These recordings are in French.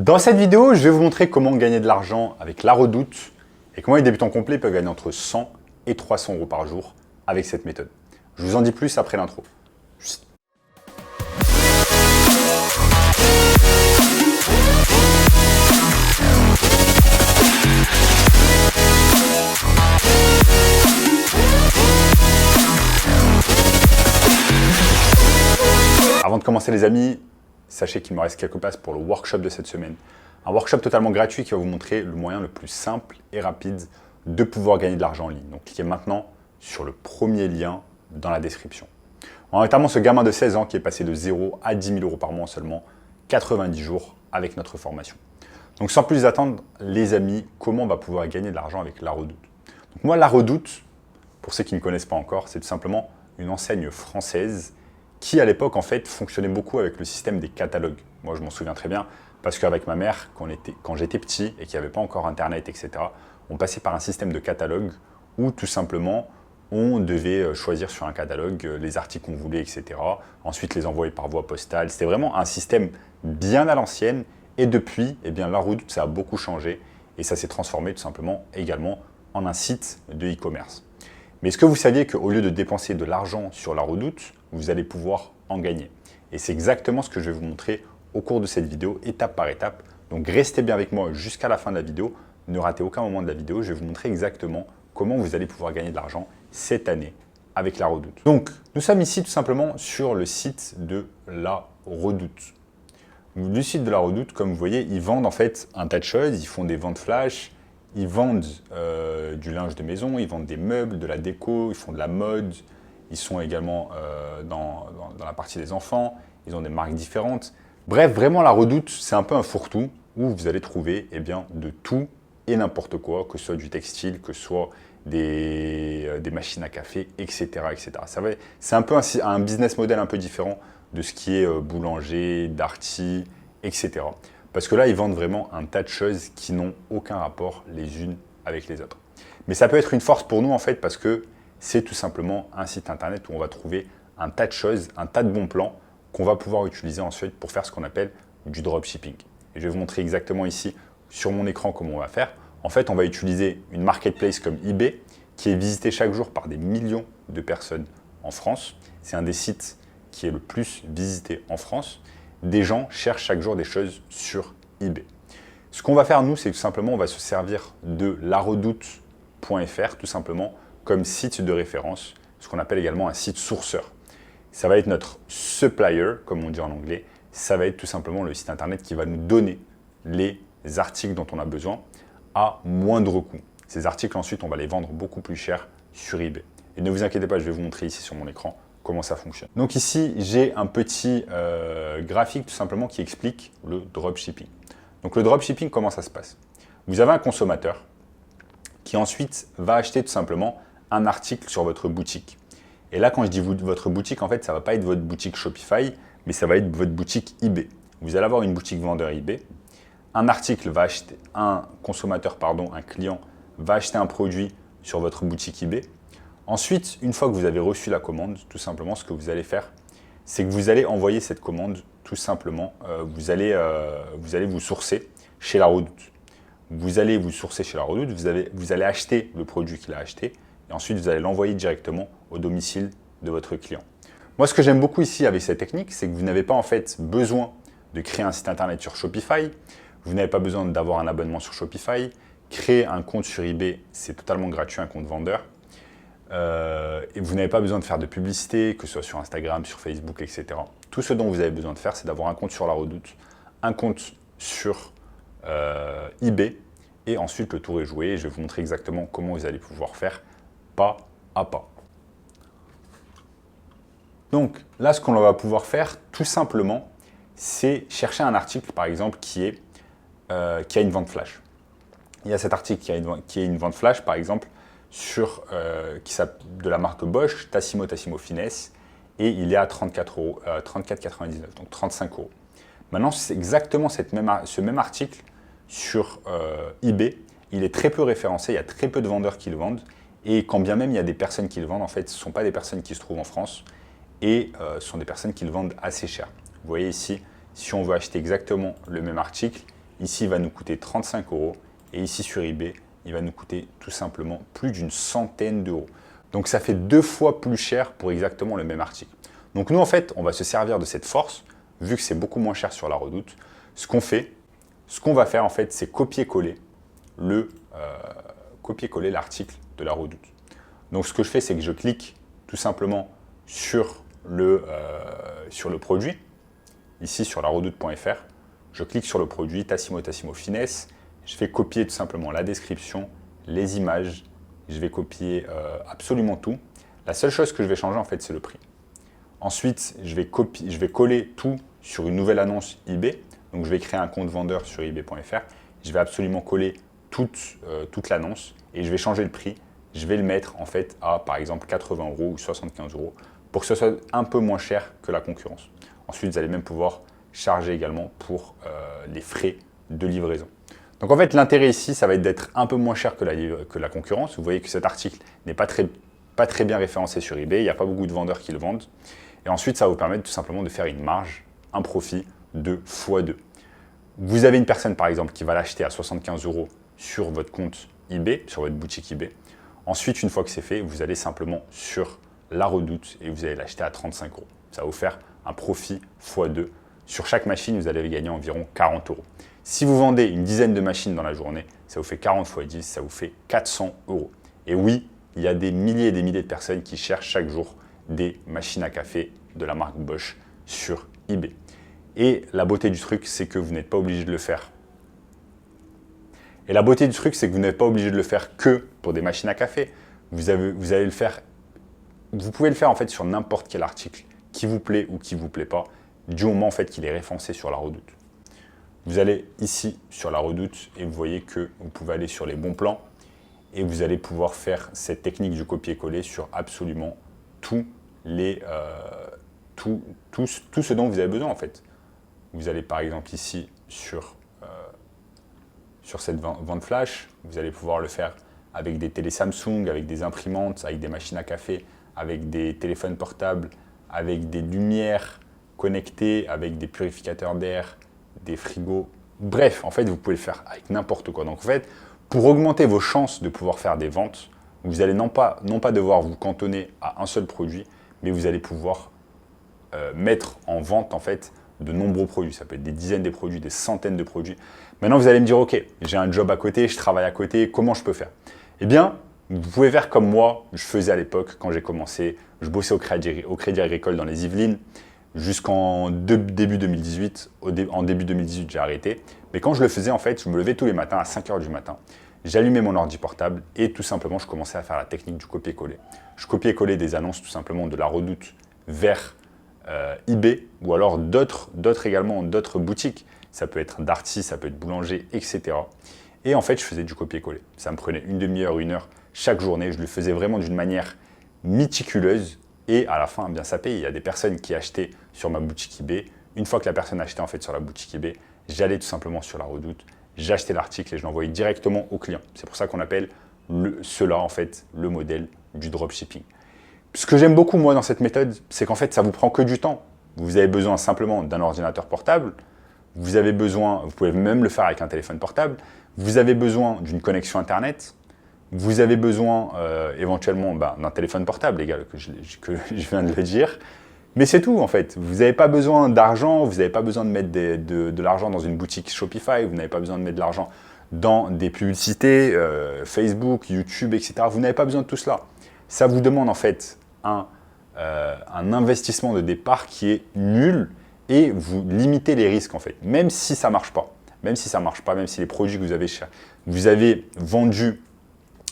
Dans cette vidéo, je vais vous montrer comment gagner de l'argent avec La Redoute et comment les débutants complets peuvent gagner entre 100 et 300 euros par jour avec cette méthode. Je vous en dis plus après l'intro. Avant de commencer les amis, sachez qu'il me reste quelques places pour le workshop de cette semaine. Un workshop totalement gratuit qui va vous montrer le moyen le plus simple et rapide de pouvoir gagner de l'argent en ligne. Donc cliquez maintenant sur le premier lien dans la description. On a notamment ce gamin de 16 ans qui est passé de 0 à 10 000 euros par mois en seulement 90 jours avec notre formation. Donc sans plus attendre les amis, comment on va pouvoir gagner de l'argent avec La Redoute? Donc moi La Redoute, pour ceux qui ne connaissent pas encore, c'est tout simplement une enseigne française qui à l'époque en fait fonctionnait beaucoup avec le système des catalogues. Moi je m'en souviens très bien parce qu'avec ma mère, quand j'étais petit et qu'il n'y avait pas encore internet, etc., on passait par un système de catalogue où tout simplement on devait choisir sur un catalogue les articles qu'on voulait, etc. Ensuite les envoyer par voie postale. C'était vraiment un système bien à l'ancienne et depuis, eh bien, La Redoute ça a beaucoup changé et ça s'est transformé tout simplement également en un site de e-commerce. Mais est-ce que vous saviez qu'au lieu de dépenser de l'argent sur La Redoute, vous allez pouvoir en gagner? Et c'est exactement ce que je vais vous montrer au cours de cette vidéo, étape par étape. Donc restez bien avec moi jusqu'à la fin de la vidéo. Ne ratez aucun moment de la vidéo. Je vais vous montrer exactement comment vous allez pouvoir gagner de l'argent cette année avec La Redoute. Donc nous sommes ici tout simplement sur le site de La Redoute. Le site de La Redoute, comme vous voyez, ils vendent en fait un tas de choses. Ils font des ventes flash. Ils vendent du linge de maison, ils vendent des meubles, de la déco, ils font de la mode. Ils sont également dans la partie des enfants. Ils ont des marques différentes. Bref, vraiment La Redoute, c'est un peu un fourre-tout où vous allez trouver eh bien, de tout et n'importe quoi, que ce soit du textile, que ce soit des machines à café, etc. etc. C'est un peu un business model un peu différent de ce qui est boulanger, darty, etc. Parce que là, ils vendent vraiment un tas de choses qui n'ont aucun rapport les unes avec les autres. Mais ça peut être une force pour nous en fait parce que c'est tout simplement un site internet où on va trouver un tas de choses, un tas de bons plans qu'on va pouvoir utiliser ensuite pour faire ce qu'on appelle du dropshipping. Et je vais vous montrer exactement ici sur mon écran comment on va faire. En fait, on va utiliser une marketplace comme eBay qui est visitée chaque jour par des millions de personnes en France. C'est un des sites qui est le plus visité en France. Des gens cherchent chaque jour des choses sur eBay. Ce qu'on va faire, nous, c'est tout simplement, on va se servir de laredoute.fr, tout simplement, comme site de référence, ce qu'on appelle également un site sourceur. Ça va être notre supplier, comme on dit en anglais. Ça va être tout simplement le site internet qui va nous donner les articles dont on a besoin à moindre coût. Ces articles, ensuite, on va les vendre beaucoup plus cher sur eBay. Et ne vous inquiétez pas, je vais vous montrer ici sur mon écran comment ça fonctionne. Donc ici, j'ai un petit graphique tout simplement qui explique le dropshipping. Donc le dropshipping, comment ça se passe? Vous avez un consommateur qui ensuite va acheter tout simplement un article sur votre boutique. Et là, quand je dis votre boutique, en fait, ça ne va pas être votre boutique Shopify, mais ça va être votre boutique eBay. Vous allez avoir une boutique vendeur eBay. Un client va acheter un produit sur votre boutique eBay. Ensuite, une fois que vous avez reçu la commande, tout simplement, ce que vous allez faire, c'est que vous allez envoyer cette commande, tout simplement, vous allez vous sourcer chez La Redoute. Vous allez vous sourcer chez La Redoute, vous allez acheter le produit qu'il a acheté, et ensuite vous allez l'envoyer directement au domicile de votre client. Moi, ce que j'aime beaucoup ici avec cette technique, c'est que vous n'avez pas en fait besoin de créer un site internet sur Shopify, vous n'avez pas besoin d'avoir un abonnement sur Shopify, créer un compte sur eBay, c'est totalement gratuit, un compte vendeur. Et vous n'avez pas besoin de faire de publicité, que ce soit sur Instagram, sur Facebook, etc. Tout ce dont vous avez besoin de faire, c'est d'avoir un compte sur La Redoute, un compte sur eBay, et ensuite le tour est joué. Je vais vous montrer exactement comment vous allez pouvoir faire pas à pas. Donc là, ce qu'on va pouvoir faire, tout simplement, c'est chercher un article, par exemple, qui a une vente flash. Il y a cet article qui a une vente flash, par exemple, de la marque Bosch, Tassimo Finesse, et il est à 34,99 donc 35 euros. Maintenant, c'est exactement ce même article sur eBay. Il est très peu référencé, il y a très peu de vendeurs qui le vendent, et quand bien même il y a des personnes qui le vendent, en fait, ce ne sont pas des personnes qui se trouvent en France, et ce sont des personnes qui le vendent assez cher. Vous voyez ici, si on veut acheter exactement le même article, Ici, il va nous coûter 35 €. Et ici, sur eBay, il va nous coûter tout simplement plus d'une centaine d'euros. Donc, ça fait 2 fois plus cher pour exactement le même article. Donc, nous, en fait, on va se servir de cette force, vu que c'est beaucoup moins cher sur La Redoute. Ce qu'on va faire, en fait, c'est copier-coller l'article de La Redoute. Donc, ce que je fais, c'est que je clique tout simplement sur le produit, ici sur laredoute.fr. Je clique sur le produit Tassimo Finesse. Je vais copier tout simplement la description, les images. Je vais copier absolument tout. La seule chose que je vais changer, en fait, c'est le prix. Ensuite, je vais coller tout sur une nouvelle annonce eBay. Donc, je vais créer un compte vendeur sur ebay.fr. Je vais absolument coller toute l'annonce et je vais changer le prix. Je vais le mettre en fait à, par exemple, 80 € ou 75 € pour que ce soit un peu moins cher que la concurrence. Ensuite, vous allez même pouvoir charger également pour les frais de livraison. Donc, en fait, l'intérêt ici, ça va être d'être un peu moins cher que la concurrence. Vous voyez que cet article n'est pas très bien référencé sur eBay. Il n'y a pas beaucoup de vendeurs qui le vendent. Et ensuite, ça va vous permettre tout simplement de faire une marge, un profit de x2. Vous avez une personne, par exemple, qui va l'acheter à 75 € sur votre compte eBay, sur votre boutique eBay. Ensuite, une fois que c'est fait, vous allez simplement sur La Redoute et vous allez l'acheter à 35 €. Ça va vous faire un profit x2. Sur chaque machine, vous allez gagner environ 40 €. Si vous vendez une dizaine de machines dans la journée, ça vous fait 40 x 10, ça vous fait 400 €. Et oui, il y a des milliers et des milliers de personnes qui cherchent chaque jour des machines à café de la marque Bosch sur eBay. Et la beauté du truc, c'est que vous n'êtes pas obligé de le faire. Et la beauté du truc, c'est que vous n'êtes pas obligé de le faire que pour des machines à café. Vous allez le faire. Vous pouvez le faire en fait sur n'importe quel article qui vous plaît ou qui vous plaît pas, du moment en fait qu'il est référencé sur La Redoute. Vous allez ici sur La Redoute et vous voyez que vous pouvez aller sur les bons plans et vous allez pouvoir faire cette technique du copier-coller sur absolument tout ce dont vous avez besoin en fait. Vous allez par exemple ici sur cette vente flash, vous allez pouvoir le faire avec des télé Samsung, avec des imprimantes, avec des machines à café, avec des téléphones portables, avec des lumières connectées, avec des purificateurs d'air, des frigos. Bref, en fait, vous pouvez le faire avec n'importe quoi. Donc en fait, pour augmenter vos chances de pouvoir faire des ventes, vous allez non pas devoir vous cantonner à un seul produit, mais vous allez pouvoir mettre en vente en fait de nombreux produits. Ça peut être des dizaines de produits, des centaines de produits. Maintenant, vous allez me dire, ok, j'ai un job à côté, je travaille à côté, comment je peux faire? Eh bien, vous pouvez faire comme moi, je faisais à l'époque quand j'ai commencé. Je bossais au Crédit Agricole dans les Yvelines jusqu'en début 2018. En début 2018, j'ai arrêté. Mais quand je le faisais, en fait, je me levais tous les matins à 5 h du matin. J'allumais mon ordi portable et tout simplement, je commençais à faire la technique du copier-coller. Je copiais-collais des annonces tout simplement de La Redoute vers eBay ou alors d'autres boutiques. Ça peut être Darty, ça peut être Boulanger, etc. Et en fait, je faisais du copier-coller. Ça me prenait une demi-heure, 1 heure chaque journée. Je le faisais vraiment d'une manière méticuleuse. Et à la fin, bien ça paye. Il y a des personnes qui achetaient sur ma boutique eBay. Une fois que la personne achetait en fait sur la boutique eBay, j'allais tout simplement sur La Redoute, j'achetais l'article et je l'envoyais directement au client. C'est pour ça qu'on appelle cela en fait le modèle du dropshipping. Ce que j'aime beaucoup moi dans cette méthode, c'est qu'en fait ça vous prend que du temps. Vous avez besoin simplement d'un ordinateur portable. Vous pouvez même le faire avec un téléphone portable. Vous avez besoin d'une connexion Internet. Vous avez besoin éventuellement d'un téléphone portable, égal que je viens de le dire. Mais c'est tout en fait. Vous n'avez pas besoin d'argent, vous n'avez pas besoin de mettre de l'argent dans une boutique Shopify, vous n'avez pas besoin de mettre de l'argent dans des publicités, Facebook, YouTube, etc. Vous n'avez pas besoin de tout cela. Ça vous demande en fait un investissement de départ qui est nul et vous limitez les risques en fait. Même si ça ne marche pas, même si les produits que vous avez vendus,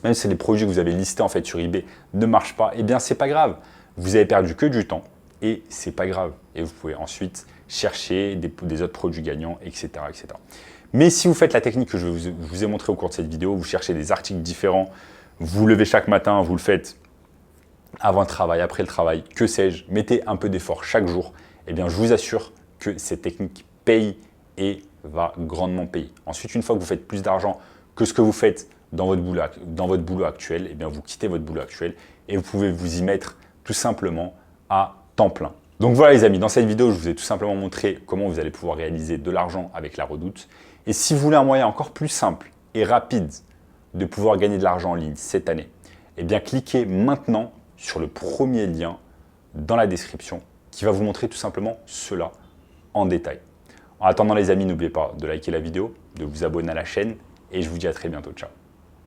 même si les produits que vous avez listés en fait sur eBay ne marchent pas, eh bien c'est pas grave. Vous avez perdu que du temps et c'est pas grave. Et vous pouvez ensuite chercher des autres produits gagnants, etc., etc. Mais si vous faites la technique que je vous ai montré au cours de cette vidéo, vous cherchez des articles différents, vous vous levez chaque matin, vous le faites avant le travail, après le travail, que sais-je, mettez un peu d'effort chaque jour, eh bien je vous assure que cette technique paye et va grandement payer. Ensuite, une fois que vous faites plus d'argent que ce que vous faites dans votre boulot actuel, eh bien vous quittez votre boulot actuel et vous pouvez vous y mettre tout simplement à temps plein. Donc voilà les amis, dans cette vidéo, je vous ai tout simplement montré comment vous allez pouvoir réaliser de l'argent avec La Redoute. Et si vous voulez un moyen encore plus simple et rapide de pouvoir gagner de l'argent en ligne cette année, eh bien cliquez maintenant sur le premier lien dans la description qui va vous montrer tout simplement cela en détail. En attendant les amis, n'oubliez pas de liker la vidéo, de vous abonner à la chaîne et je vous dis à très bientôt. Ciao.